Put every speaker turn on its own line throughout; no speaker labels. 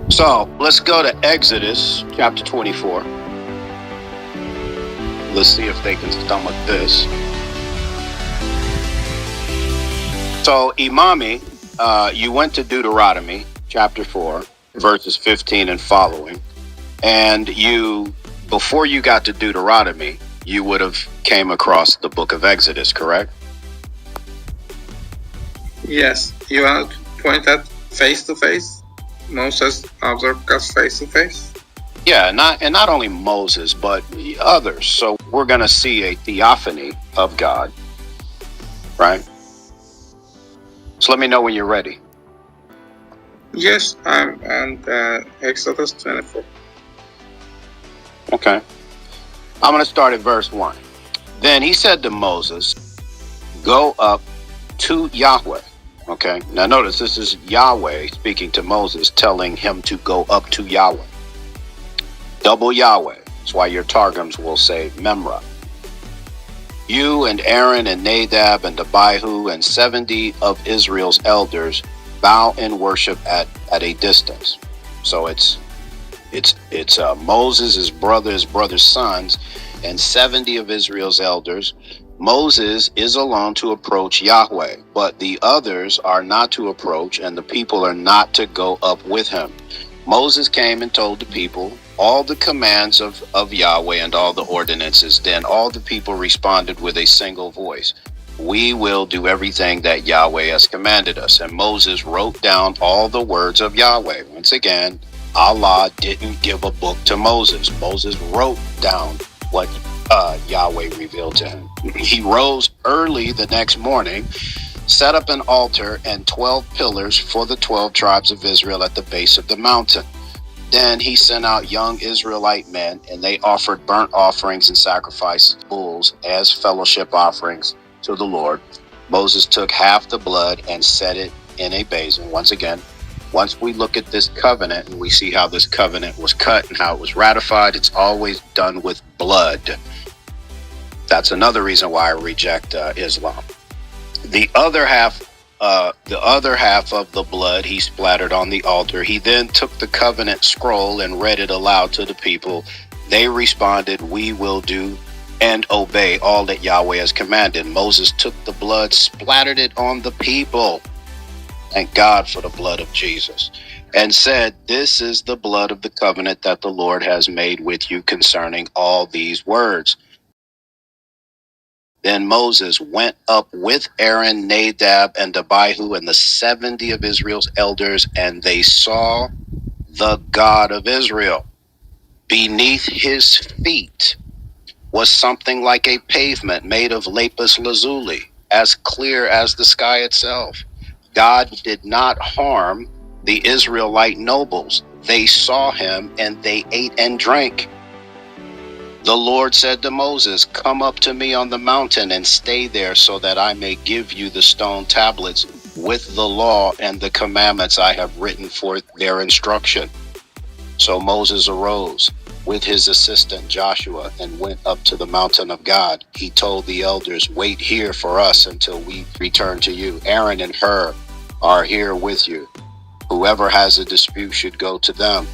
So let's go to Exodus chapter 24. Let's see if they can stomach this. So Imami, you went to Deuteronomy chapter 4, verses 15 and following. And before you got to Deuteronomy, you would have came across the book of Exodus, correct?
Yes. You want to point at face to face? Moses observed God face to face?
Yeah, not only Moses, but others. So we're going to see a theophany of God, right? So let me know when you're ready.
Yes, I'm on Exodus 24.
Okay. I'm going to start at verse 1. Then he said to Moses, go up to Yahweh. Okay. Now notice this is Yahweh speaking to Moses, telling him to go up to Yahweh. Double Yahweh. That's why your Targums will say Memra. You and Aaron and Nadab and Abihu and 70 of Israel's elders bow and worship at a distance. So it's Moses, his brother's sons, and 70 of Israel's elders. Moses is alone to approach Yahweh, but the others are not to approach, and the people are not to go up with him. Moses came and told the people all the commands of Yahweh and all the ordinances. Then all the people responded with a single voice, we will do everything that Yahweh has commanded us. And Moses wrote down all the words of Yahweh. Once again, Allah didn't give a book to Moses. Moses wrote down what Yahweh revealed to him. He rose early the next morning, set up an altar and 12 pillars for the 12 tribes of Israel at the base of the mountain. Then he sent out young Israelite men, and they offered burnt offerings and sacrificed bulls as fellowship offerings to the Lord. Moses took half the blood and set it in a basin. Once again, once we look at this covenant and we see how this covenant was cut and how it was ratified, it's always done with blood. That's another reason why I reject Islam. The other half of the blood he splattered on the altar. He then took the covenant scroll and read it aloud to the people. They responded, we will do and obey all that Yahweh has commanded. Moses took the blood, splattered it on the people. Thank God for the blood of Jesus. And said, this is the blood of the covenant that the Lord has made with you concerning all these words. Then Moses went up with Aaron, Nadab, and Abihu, and the 70 of Israel's elders, and they saw the God of Israel. Beneath his feet was something like a pavement made of lapis lazuli, as clear as the sky itself. God did not harm the Israelite nobles. They saw him, and they ate and drank. The Lord said to Moses, come up to me on the mountain and stay there so that I may give you the stone tablets with the law and the commandments I have written for their instruction. So Moses arose with his assistant Joshua and went up to the mountain of God. He told the elders, wait here for us until we return to you. Aaron and Hur are here with you. Whoever has a dispute should go to them.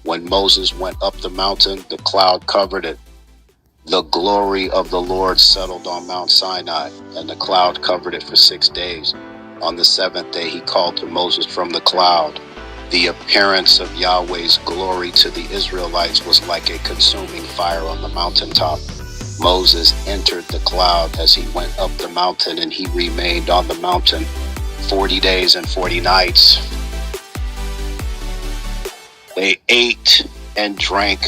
When Moses went up the mountain, the cloud covered it. The glory of the Lord settled on Mount Sinai, and the cloud covered it for 6 days. On the 7th day, he called to Moses from the cloud. The appearance of Yahweh's glory to the Israelites was like a consuming fire on the mountaintop. Moses entered the cloud as he went up the mountain, and he remained on the mountain 40 days and 40 nights. They ate and drank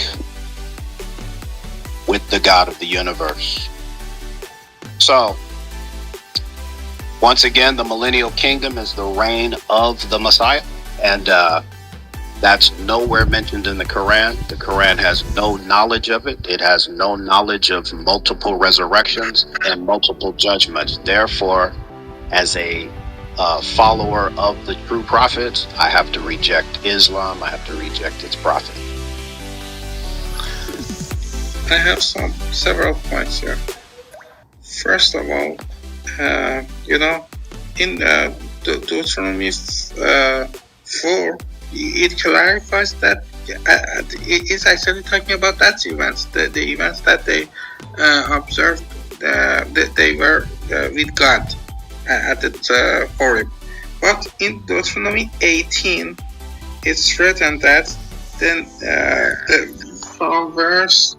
with the God of the universe. So, once again, the millennial kingdom is the reign of the Messiah. And that's nowhere mentioned in the Quran. The Quran has no knowledge of it. It has no knowledge of multiple resurrections and multiple judgments. Therefore, as a follower of the true prophets, I have to reject Islam. I have to reject its prophet.
I have several points here. First of all, in Deuteronomy 4, it clarifies that it's actually talking about that events, the events that they observed, that they were with God at the Horeb. But in Deuteronomy 18, it's written that then from verse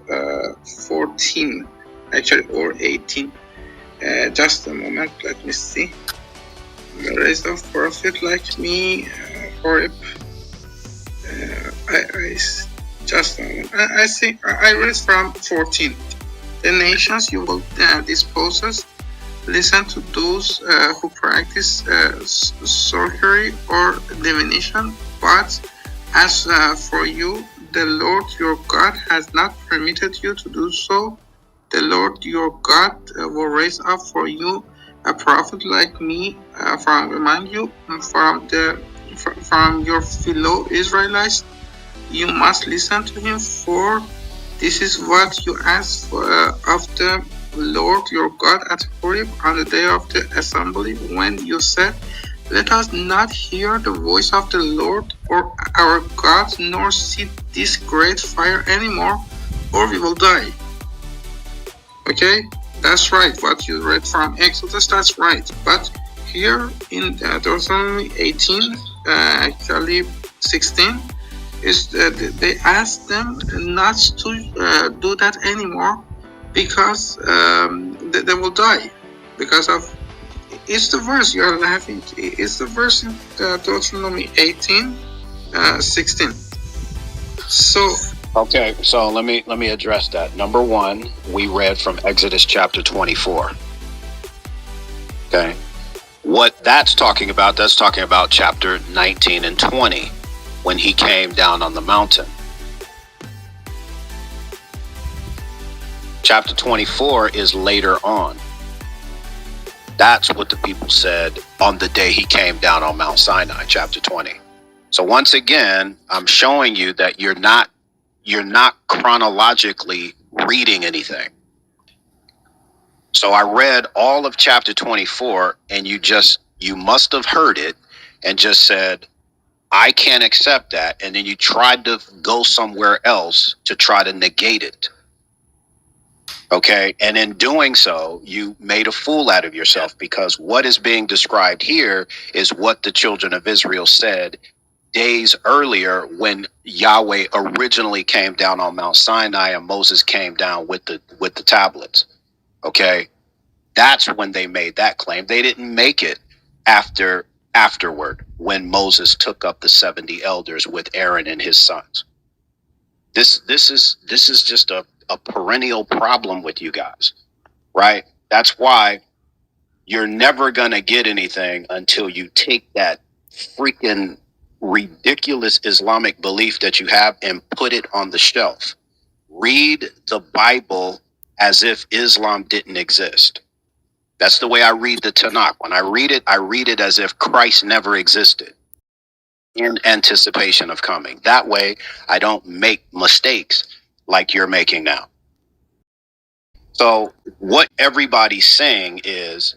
14, actually, or 18. Just a moment, let me see. Raise a prophet like me, Horeb. Just a moment. I think I read from 14. The nations you will dispose, listen to those who practice sorcery or divination, but as for you, the Lord your God has not permitted you to do so. The Lord your God will raise up for you a prophet like me from among you, from your fellow Israelites. You must listen to him, for this is what you asked of the Lord your God at Horeb on the day of the assembly, when you said, let us not hear the voice of the Lord or our God, nor see this great fire anymore, or we will die. Okay, that's right. What you read from Exodus, that's right. But here in Deuteronomy 18, actually 16, is they asked them not to do that anymore, because they will die. Because of, it's the verse you are laughing. It's the verse in Deuteronomy 18, 16. So.
Okay, so let me address that. Number one, we read from Exodus chapter 24. Okay, what that's talking about chapter 19 and 20, when he came down on the mountain. Chapter 24 is later on. That's what the people said on the day he came down on Mount Sinai, chapter 20. So once again, I'm showing you that you're not chronologically reading anything. So I read all of chapter 24, and you must have heard it and just said, I can't accept that. And then you tried to go somewhere else to try to negate it. Okay. And in doing so, you made a fool out of yourself, because what is being described here is what the children of Israel said days earlier, when Yahweh originally came down on Mount Sinai and Moses came down with the tablets. Okay, that's when they made that claim. They didn't make it afterward, when Moses took up the 70 elders with Aaron and his sons. This is just a perennial problem with you guys, right? That's why you're never gonna get anything until you take that freaking ridiculous Islamic belief that you have and put it on the shelf. Read the Bible as if Islam didn't exist. That's the way I read the Tanakh. When I read it as if Christ never existed, in anticipation of coming. That way I don't make mistakes like you're making now. So what everybody's saying is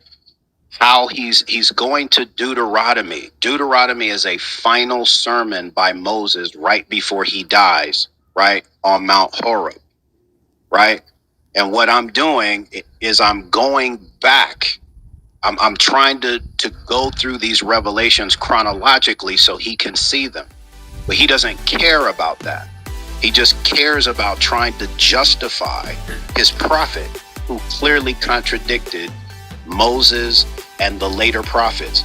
how he's going to Deuteronomy. Deuteronomy is a final sermon by Moses right before he dies, right, on Mount Horeb, right? And what I'm doing is I'm going back. I'm trying to go through these revelations chronologically so he can see them. But he doesn't care about that. He just cares about trying to justify his prophet, who clearly contradicted Moses and the later prophets.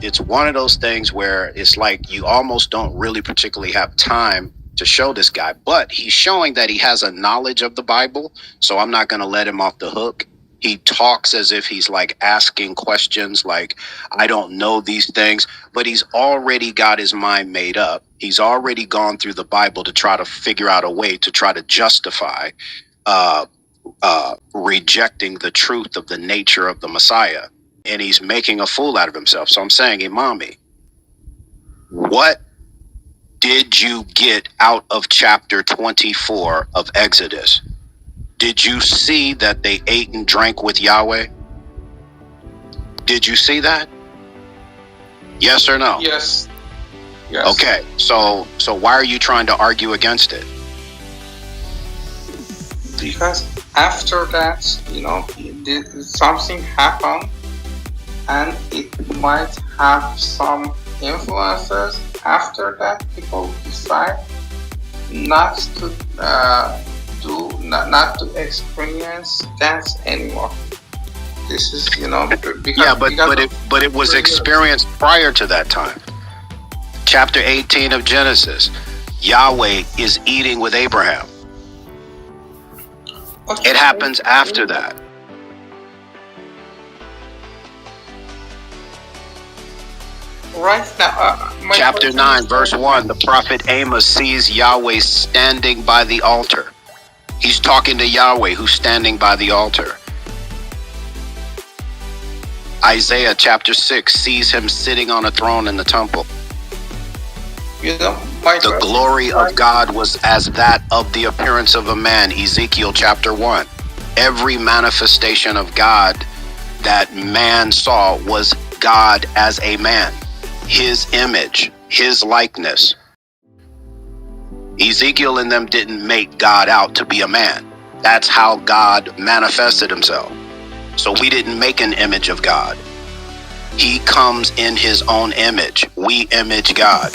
It's one of those things where it's like you almost don't really particularly have time to show this guy, but he's showing that he has a knowledge of the Bible, so I'm not going to let him off the hook. He talks as if he's like asking questions like, I don't know these things, but he's already got his mind made up. He's already gone through the Bible to try to figure out a way to try to justify rejecting the truth of the nature of the Messiah. And he's making a fool out of himself. So I'm saying, Imami, what did you get out of chapter 24 of Exodus? Did you see that they ate and drank with Yahweh? Did you see that? Yes or no?
Yes. Yes.
Okay, so why are you trying to argue against it?
Because after that, something happened, and it might have some influences. After that, people decide not to not to experience dance anymore. This is, because,
but it was experienced prior to that time. Chapter 18 of Genesis, Yahweh is eating with Abraham.
Okay.
It happens after that.
Right now,
Chapter 9, verse 1, the prophet Amos sees Yahweh standing by the altar. He's talking to Yahweh, who's standing by the altar. Isaiah chapter 6 sees him sitting on a throne in the temple. The glory of God was as that of the appearance of a man, Ezekiel chapter 1. Every manifestation of God that man saw was God as a man, his image, his likeness. Ezekiel and them didn't make God out to be a man. That's how God manifested himself. So we didn't make an image of God. He comes in his own image. We image God.